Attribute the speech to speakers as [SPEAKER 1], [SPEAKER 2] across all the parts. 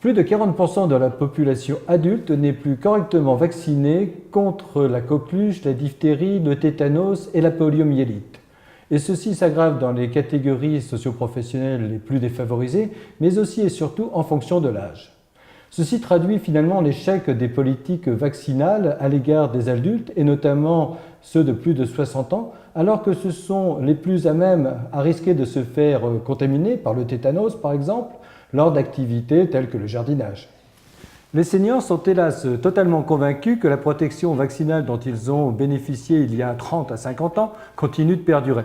[SPEAKER 1] Plus de 40% de la population adulte n'est plus correctement vaccinée contre la coqueluche, la diphtérie, le tétanos et la poliomyélite. Et ceci s'aggrave dans les catégories socioprofessionnelles les plus défavorisées, mais aussi et surtout en fonction de l'âge. Ceci traduit finalement l'échec des politiques vaccinales à l'égard des adultes, et notamment ceux de plus de 60 ans, alors que ce sont les plus à même à risquer de se faire contaminer par le tétanos, par exemple, lors d'activités telles que le jardinage. Les seniors sont hélas totalement convaincus que la protection vaccinale dont ils ont bénéficié il y a 30 à 50 ans continue de perdurer.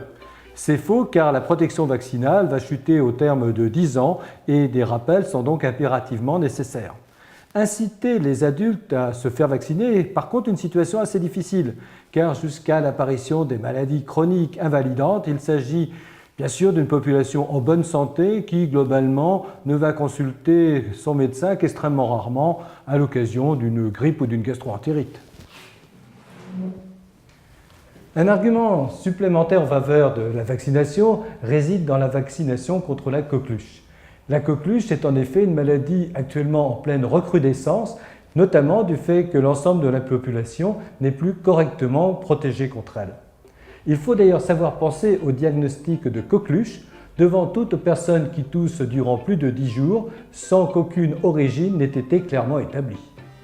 [SPEAKER 1] C'est faux car la protection vaccinale va chuter au terme de 10 ans et des rappels sont donc impérativement nécessaires. Inciter les adultes à se faire vacciner est par contre une situation assez difficile car jusqu'à l'apparition des maladies chroniques invalidantes, il s'agit bien sûr d'une population en bonne santé qui globalement ne va consulter son médecin qu'extrêmement rarement à l'occasion d'une grippe ou d'une gastro-entérite. Un argument supplémentaire en faveur de la vaccination réside dans la vaccination contre la coqueluche. La coqueluche est en effet une maladie actuellement en pleine recrudescence, notamment du fait que l'ensemble de la population n'est plus correctement protégée contre elle. Il faut d'ailleurs savoir penser au diagnostic de coqueluche devant toute personne qui tousse durant plus de 10 jours sans qu'aucune origine n'ait été clairement établie.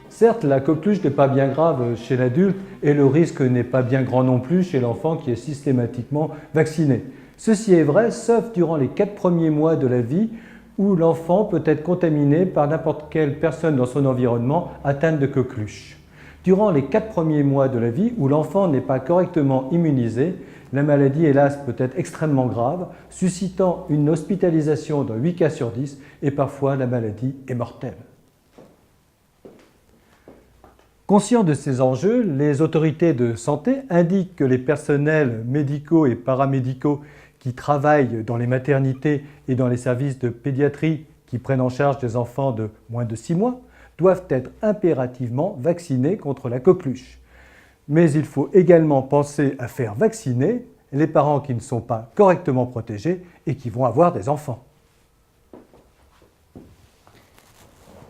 [SPEAKER 1] Certes, la coqueluche n'est pas bien grave chez l'adulte et le risque n'est pas bien grand non plus chez l'enfant qui est systématiquement vacciné. Ceci est vrai, sauf durant les 4 premiers mois de la vie où l'enfant peut être contaminé par n'importe quelle personne dans son environnement atteinte de coqueluche. Durant les 4 premiers mois de la vie où l'enfant n'est pas correctement immunisé, la maladie, hélas, peut être extrêmement grave, suscitant une hospitalisation dans 8 cas sur 10 et parfois la maladie est mortelle. Conscients de ces enjeux, les autorités de santé indiquent que les personnels médicaux et paramédicaux qui travaillent dans les maternités et dans les services de pédiatrie qui prennent en charge des enfants de moins de 6 mois doivent être impérativement vaccinés contre la coqueluche. Mais il faut également penser à faire vacciner les parents qui ne sont pas correctement protégés et qui vont avoir des enfants.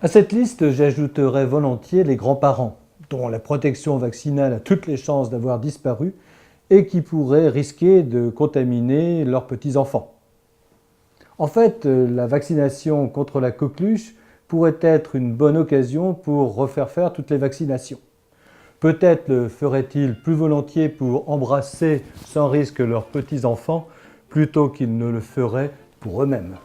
[SPEAKER 1] À cette liste, j'ajouterai volontiers les grands-parents, dont la protection vaccinale a toutes les chances d'avoir disparu et qui pourraient risquer de contaminer leurs petits-enfants. En fait, la vaccination contre la coqueluche pourrait être une bonne occasion pour refaire faire toutes les vaccinations. Peut-être le feraient-ils plus volontiers pour embrasser sans risque leurs petits-enfants plutôt qu'ils ne le feraient pour eux-mêmes.